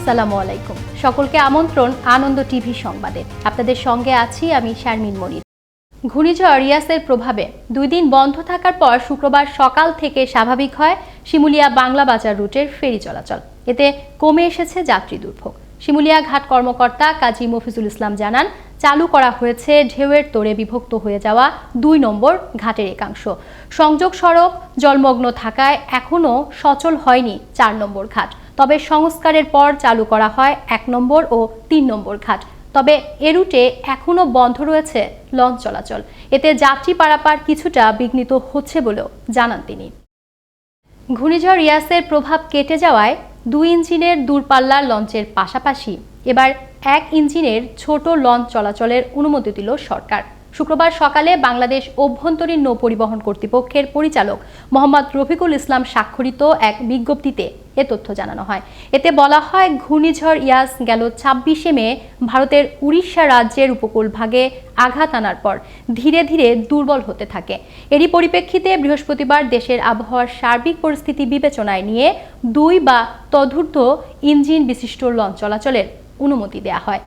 আসসালামু আলাইকুম। সকলকে আমন্ত্রণ আনন্দ টিভি সংবাদে। আপনাদের সঙ্গে আছি আমি শারমিন মনির। ঘূর্ণিঝড় রিয়াসের প্রভাবে 2 দিন বন্ধ থাকার পর শুক্রবার সকাল থেকে স্বাভাবিক হয় শিমুলিয়া বাংলা বাজার রুটের ফেরি চলাচল। এতে কমে এসেছে যাত্রী দুর্ভোগ। শিমুলিয়া ঘাট কর্মকর্তা কাজী মফিজুল ইসলাম জানান, চালু করা হয়েছে ঢেউয়ের তোড়ে বিভক্ত হয়ে যাওয়া 2 নম্বর ঘাটের একাংশ। সংযোগ সড়ক জলমগ্ন থাকায় এখনও সচল হয়নি 4 নম্বর ঘাট। তবে সংস্কারের পর চালু করা হয় 1 নম্বর ও 3 নম্বর ঘাট। তবে এ রুটে এখনও বন্ধ রয়েছে লঞ্চ চলাচল। এতে যাত্রী পারাপার কিছুটা বিঘ্নিত হচ্ছে বলেও জানান তিনি। ঘূর্ণিঝড় রিয়াসের প্রভাব কেটে যাওয়ায় 2 ইঞ্জিনের দূরপাল্লার লঞ্চের পাশাপাশি এবার 1 ইঞ্জিনের ছোট লঞ্চ চলাচলের অনুমতি দিল সরকার। শুক্রবার সকালে বাংলাদেশ অভ্যন্তরীণ নৌ পরিবহন কর্তৃপক্ষের পরিচালক মোহাম্মদ রফিকুল ইসলাম স্বাক্ষরিত এক বিজ্ঞপ্তিতে এ তথ্য জানানো হয়। এতে বলা হয়, ঘূর্ণিঝড় ইয়াস গেল 26শে মে ভারতের উড়িষ্যা রাজ্যের উপকূল ভাগে আঘাত আনার পর ধীরে ধীরে দুর্বল হতে থাকে। এরই পরিপ্রেক্ষিতে বৃহস্পতিবার দেশের আবহাওয়ার সার্বিক পরিস্থিতি বিবেচনায় নিয়ে 2 বা তদূর্ধ্ব ইঞ্জিন বিশিষ্ট লঞ্চ চলাচলের অনুমতি দেওয়া হয়।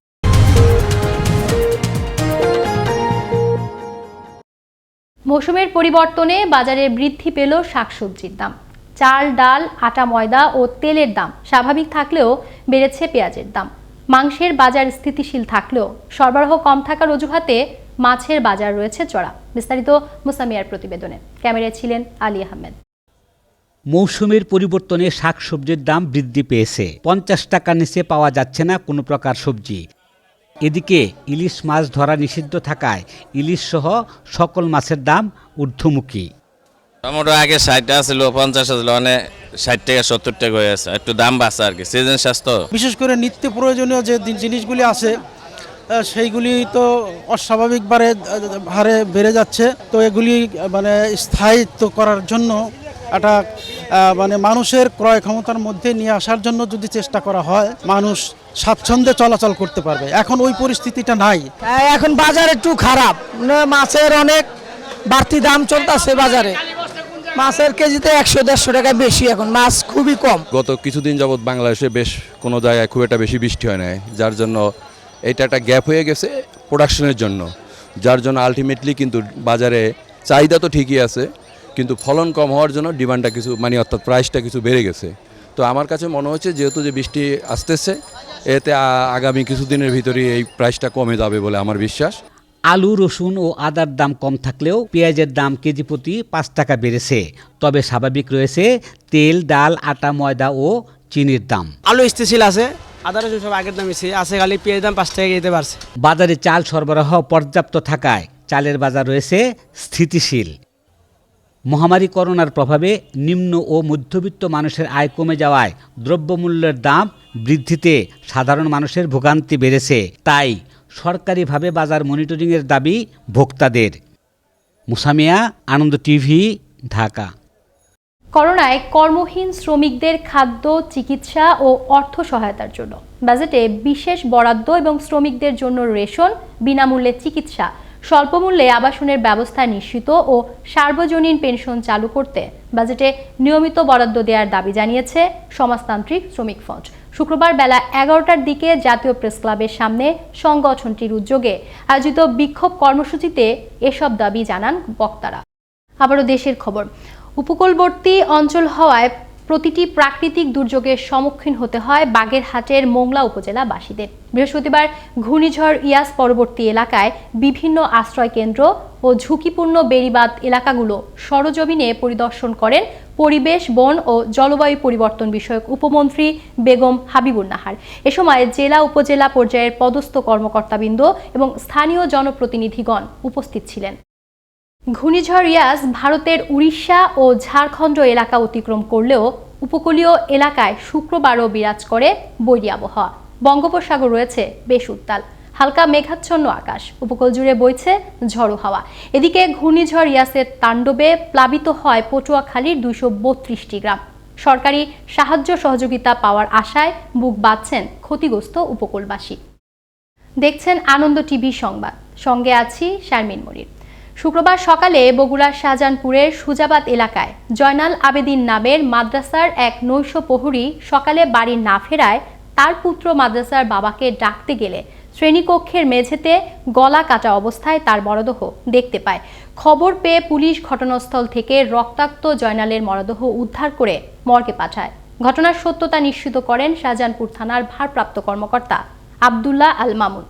মৌসুমের পরিবর্তনে বাজারে বৃদ্ধি পেল শাকসবজির দাম। চাল, ডাল, আটা, ময়দা ও তেলের দাম স্বাভাবিক থাকলেও বেড়েছে পেঁয়াজের দাম। মাংসের বাজার স্থিতিশীল থাকলেও সরবরাহ কম থাকার অজুহাতে মাছের বাজার রয়েছে চড়া। বিস্তারিত মুসামিয়ার প্রতিবেদনে। ক্যামেরায় ছিলেন আলী আহমেদ। মৌসুমের পরিবর্তনে শাকসবজির দাম বৃদ্ধি পেয়েছে। 50 টাকার নিচে পাওয়া যাচ্ছে না কোনো প্রকার সবজি। এদিকে ইলিশ মাছ ধরা নিষিদ্ধ থাকায় ইলিশ সহ সকল মাছের দাম ঊর্ধ্বমুখী। টমেটো আগে 60 টাকা ছিল, 50 ছিল, মানে 60 টাকা 70 টাকা হয়ে আছে। একটু দাম বাড়ছে আর কি, সিজন স্বাস্থ্য। বিশেষ করে নিত্য প্রয়োজনীয় যে জিনিসগুলি আছে সেইগুলি তো অস্বাভাবিক হারে বেড়ে যাচ্ছে। তো এগুলি মানে স্থায়িত্ব করার জন্য একটা মানে মানুষের ক্রয় ক্ষমতার মধ্যে নিয়ে আসার জন্য যদি চেষ্টা করা হয়, মানুষ স্বাচ্ছন্দ্যে চলাচল করতে পারবে। এখন ওই পরিস্থিতিটা নাই। এখন বাজার একটু খারাপ, মাছের অনেক বাড়তি দাম চলতেছে বাজারে। মাছের কেজিতে 100-150 টাকা বেশি, এখন মাছ খুবই কম। গত কিছুদিন যাবৎ বাংলাদেশে বেশ কোনো জায়গায় খুব একটা বেশি বৃষ্টি হয় নাই, যার জন্য এটা একটা গ্যাপ হয়ে গেছে প্রোডাকশনের জন্য, যার জন্য আলটিমেটলি কিন্তু বাজারে চাহিদা তো ঠিকই আছে, কিন্তু ফলন কম হওয়ার জন্য ডিমান্ডটা কিছু অর্থাৎ প্রাইসটা কিছু বেড়ে গেছে। তো আমার কাছে মনে হচ্ছে যেহেতু যে বৃষ্টি আসতেছে, এতে আগামী কিছুদিনের ভিতরেই এই প্রাইসটা কমে যাবে বলে আমার বিশ্বাস। আলু, রসুন ও আদার দাম কম থাকলেও পেঁয়াজের দাম কেজি প্রতি 5 টাকা বেড়েছে। তবে স্বাভাবিক রয়েছে তেল, ডাল, আটা, ময়দা ও চিনির দাম। আলু স্থিতিশীল আছে, আদা রসুন সব আগের দামই আছে, খালি পেঁয়াজের দাম 5 টাকা যেতে পারছে। বাজারে চাল সরবরাহ পর্যাপ্ত থাকায় চালের বাজার রয়েছে স্থিতিশীল। মহামারী করোনার প্রভাবে নিম্ন ও মধ্যবিত্ত মানুষের আয় কমে যাওয়ায় দ্রব্যমূল্যের দাম বৃদ্ধিতে সাধারণ মানুষের ভোগান্তি বেড়েছে। তাই সরকারিভাবে বাজার মনিটরিংয়ের দাবি ভোক্তাদের। মুসামিয়া, আনন্দ টিভি, ঢাকা। করোনায় কর্মহীন শ্রমিকদের খাদ্য, চিকিৎসা ও অর্থ সহায়তার জন্য বাজেটে বিশেষ বরাদ্দ এবং শ্রমিকদের জন্য রেশন, বিনামূল্যে চিকিৎসা, স্বল্পমূল্যে আবাসনের ব্যবস্থা নিশ্চিত ও সার্বজনীন পেনশন চালু করতে বাজেটে নিয়মিত বরাদ্দ দেওয়ার দাবি জানিয়েছে সমাজতান্ত্রিক শ্রমিক ফ্রন্ট। শুক্রবার বেলা 11টার দিকে জাতীয় প্রেস ক্লাবের সামনে সংগঠনটির উদ্যোগে আয়োজিত বিক্ষোভ কর্মসূচিতে এসব দাবি জানান বক্তারা। আবারও দেশের খবর। উপকূলবর্তী অঞ্চল হওয়ায় প্রতিটি প্রাকৃতিক দুর্যোগের সম্মুখীন হতে হয় বাগেরহাটের মোংলা উপজেলাবাসীদের। বৃহস্পতিবার ঘূর্ণিঝড় ইয়াস পরবর্তী এলাকায় বিভিন্ন আশ্রয় কেন্দ্র ও ঝুঁকিপূর্ণ বেড়িবাঁধ এলাকাগুলো সরজমিনে পরিদর্শন করেন পরিবেশ, বন ও জলবায়ু পরিবর্তন বিষয়ক উপমন্ত্রী বেগম হাবিবুন নাহার। এ সময় জেলা, উপজেলা পর্যায়ের পদস্থ কর্মকর্তাবৃন্দ এবং স্থানীয় জনপ্রতিনিধিগণ উপস্থিত ছিলেন। ঘূর্ণিঝড় ইয়াস ভারতের উড়িষ্যা ও ঝাড়খণ্ড এলাকা অতিক্রম করলেও উপকূলীয় এলাকায় শুক্রবারও বিরাজ করে বৈরী আবহাওয়া। বঙ্গোপসাগর রয়েছে বেশ উত্তাল, হালকা মেঘাচ্ছন্ন আকাশ, উপকূল জুড়ে বইছে ঝড়ো হাওয়া। এদিকে ঘূর্ণিঝড় ইয়াসের তাণ্ডবে প্লাবিত হয় পটুয়াখালীর 232টি গ্রাম। সরকারি সাহায্য সহযোগিতা পাওয়ার আশায় বুক বাঁধছেন ক্ষতিগ্রস্ত উপকূলবাসী। দেখছেন আনন্দ টিভি সংবাদ, সঙ্গে আছি শারমিন মনির। শুক্রবার সকালে বগুড়ার শাহজাহানপুরের সুজাবাদ এলাকায় জয়নাল আবেদিন নামের মাদ্রাসার এক নৈশ প্রহরী সকালে বাড়ি না ফেরায় তার পুত্র মাদ্রাসার বাবাকে ডাকতে গেলে শ্রেণীকক্ষের মেঝেতে গলা কাটা অবস্থায় তার মরদেহ দেখতে পায়। খবর পেয়ে পুলিশ ঘটনাস্থল থেকে রক্তাক্ত জয়নালের মরদেহ উদ্ধার করে মর্গে পাঠায়। ঘটনার সত্যতা নিশ্চিত করেন শাহজাহানপুর থানার ভারপ্রাপ্ত কর্মকর্তা আব্দুল্লাহ আল মামুন।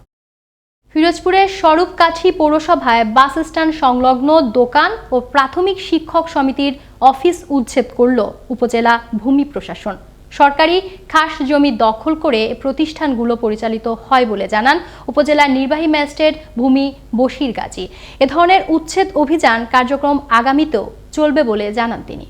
ফিরোজপুরের স্বরূপকাঠি পৌরসভায় বাস স্ট্যান্ড সংলগ্ন দোকান ও প্রাথমিক শিক্ষক সমিতির অফিস উচ্ছেদ করল উপজেলা ভূমি প্রশাসন। সরকারি খাস জমি দখল করে প্রতিষ্ঠানগুলো পরিচালিত হয় বলে জানান উপজেলার নির্বাহী ম্যাজিস্ট্রেট ভূমি বশির গাজী। এ ধরনের উচ্ছেদ অভিযান কার্যক্রম আগামীতেও চলবে বলে জানান তিনি।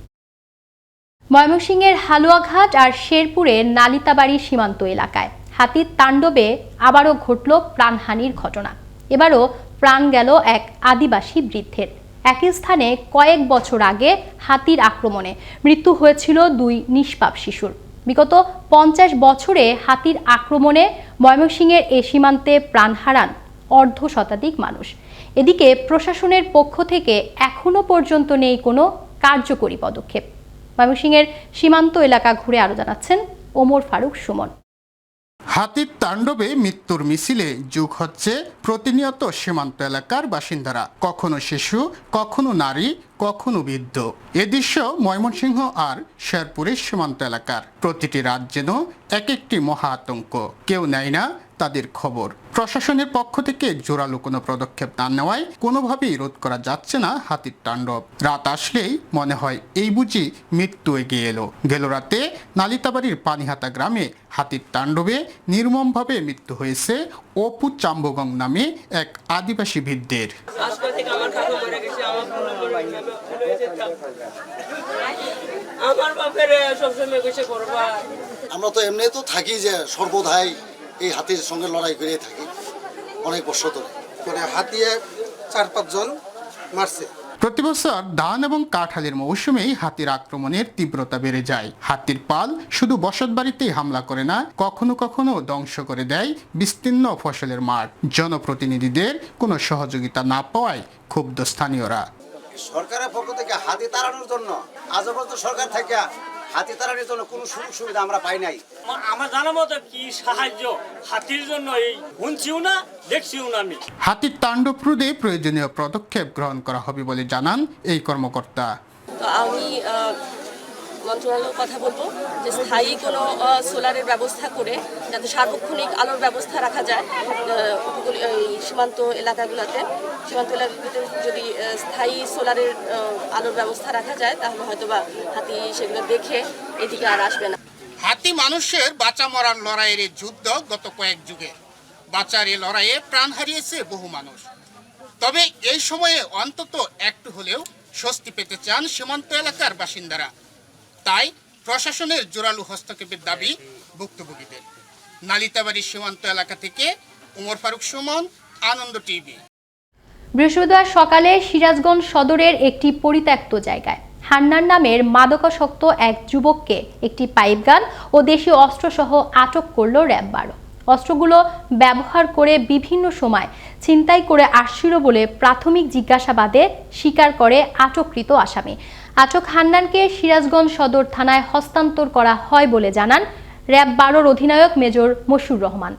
ময়মনসিংহের হালুয়াঘাট আর শেরপুরের নালিতাবাড়ি সীমান্ত এলাকায় হাতির তাণ্ডবে আবারও ঘটল প্রাণহানির ঘটনা। এবারও প্রাণ গেল এক আদিবাসী বৃদ্ধের। একই স্থানে কয়েক বছর আগে হাতির আক্রমণে মৃত্যু হয়েছিল 2 নিষ্পাপ শিশুর। বিগত 50 বছরে হাতির আক্রমণে ময়মনসিংহের এ সীমান্তে প্রাণ হারান অর্ধশতাধিক মানুষ। এদিকে প্রশাসনের পক্ষ থেকে এখনো পর্যন্ত নেই কোনো কার্যকরী পদক্ষেপ। ময়মনসিংহের সীমান্ত এলাকা ঘুরে আরো জানাচ্ছেন ওমর ফারুক সুমন। হাতির তাণ্ডবে মৃত্যুর মিছিলে যোগ হচ্ছে প্রতিনিয়ত সীমান্ত এলাকার বাসিন্দারা, কখনো শিশু, কখনো নারী, কখনো বৃদ্ধ। এ দৃশ্য ময়মনসিংহ আর শেরপুরের সীমান্ত এলাকার। প্রতিটি রাত যেন এক একটি মহা আতঙ্ক, কেউ নেয় না তাদের খবর। প্রশাসনের পক্ষ থেকে জোরালো কোনো পদক্ষেপ না নেওয়ায় কোনোভাবেই রোধ করা যাচ্ছে না হাতির তাণ্ডব। রাত আসলেই মনে হয় এই বুঝি মৃত্যু এগিয়ে এলো। গেল রাতে নালিতাবাড়ির পানিহাতা গ্রামে হাতির তাণ্ডবে নির্মমভাবে মৃত্যু হয়েছে অপু চাম্বগং নামে এক আদিবাসী বৃদ্ধের। আমরা তো এমনি তো থাকি যে সর্বদাই এই হাতির সঙ্গে লড়াই করে থাকি অনেক বছর ধরে। হাতিয়ে 4-5 জন মারছে। প্রতি বছর ধান এবং কাঁঠালের মৌসুমেই হাতির আক্রমণের তীব্রতা বেড়ে যায়। হাতির পাল শুধু বসতবাড়িতেই হামলা করে না, কখনো কখনো ধ্বংস করে দেয় বিস্তীর্ণ ফসলের মাঠ। জনপ্রতিনিধিদের কোনো সহযোগিতা না পাওয়ায় ক্ষুব্ধ স্থানীয়রা। সরকারের পক্ষ থেকে হাতি তাড়ানোর জন্য আজ পর্যন্ত সরকার থেকে হাতি তাড়ানোর জন্য কোনো সুযোগ সুবিধা আমরা পাই নাই। আমার জানা মতো কি সাহায্য হাতির জন্য এই শুনছিও না, দেখছিও না। আমি হাতির তাণ্ডব রোধে প্রয়োজনীয় পদক্ষেপ গ্রহণ করা হবে বলে জানান এই কর্মকর্তা। আমি মন্ত্রণালয়ের কথা বলবো যে স্থায়ী কোনো সোলারের ব্যবস্থা করে যাতে সার্বক্ষণিক আলোর ব্যবস্থা রাখা যায় সীমান্ত এলাকাগুলোতে। সীমান্ত এলাকাগুলোতে যদি স্থায়ী সোলারের আলোর ব্যবস্থা রাখা যায় তাহলে হয়তোবা হাতি সেগুলো দেখে এদিকে আর আসবে না। হাতি মানুষের বাঁচা মরার লড়াইয়ের যুদ্ধ গত কয়েক যুগে। বাঁচার এই লড়াইয়ে প্রাণ হারিয়েছে বহু মানুষ। তবে এই সময়ে অন্তত একটু হলেও স্বস্তি পেতে চান সীমান্ত এলাকার বাসিন্দারা। তাই প্রশাসনের জোরালো হস্তক্ষেপের দাবি ভুক্তভোগীদের। নালিতাবাড়ি সীমান্ত এলাকা থেকে ওমর ফারুক সুমন, আনন্দ টিভি। বৃহস্পতিবার সকালে সিরাজগঞ্জ সদরের একটি পরিত্যক্ত জায়গায় হান্নান নামের মাদকাসক্ত এক যুবককে একটি পাইপগান ও দেশীয় অস্ত্রসহ আটক করল র্যাব 12। অস্ত্রগুলো ব্যবহার করে বিভিন্ন সময় ছিনতাই করে আসছিল বলে প্রাথমিক জিজ্ঞাসাবাদে স্বীকার করে আটককৃত আসামি। আটক হান্নানকে সিরাজগঞ্জ সদর থানায় হস্তান্তর করা হয় বলে জানান র্যাব 12-র অধিনায়ক মেজর মশিউর রহমান।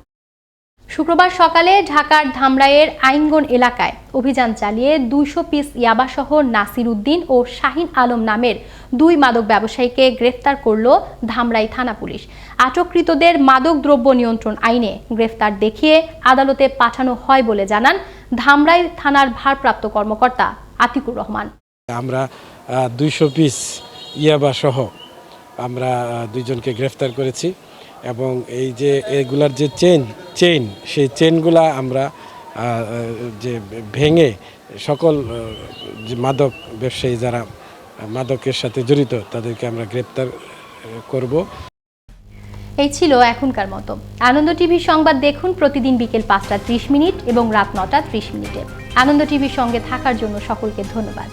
শুক্রবার সকালে ঢাকার ধামরাইয়ের আইনগণ এলাকায় অভিযান চালিয়ে 200 পিস ইয়াবাসহ নাসির উদ্দিন ও শাহিন আলম নামের 2 মাদক ব্যবসায়ীকে গ্রেফতার করল ধামরাই থানা পুলিশ। আটককৃতদের মাদক দ্রব্য নিয়ন্ত্রণ আইনে গ্রেফতার দেখিয়ে আদালতে পাঠানো হয় বলে জানান ধামরাই থানার ভারপ্রাপ্ত কর্মকর্তা আতিকুর রহমান। আমরা 200 পিস ইয়াবা সহ আমরা 2 জনকে গ্রেফতার করেছি এবং এই যে এগুলার যে চেইন সেই চেইনগুলা আমরা যে ভেঙে সকল যে মাদক ব্যবসায়ী যারা মাদকের সাথে জড়িত তাদেরকে আমরা গ্রেফতার করব। এই ছিল এখনকার মতো। আনন্দ টিভি সংবাদ দেখুন প্রতিদিন বিকেল 5টা 30 মিনিট এবং রাত 9টা 30 মিনিটে। আনন্দ টিভির সঙ্গে থাকার জন্য সকলকে ধন্যবাদ।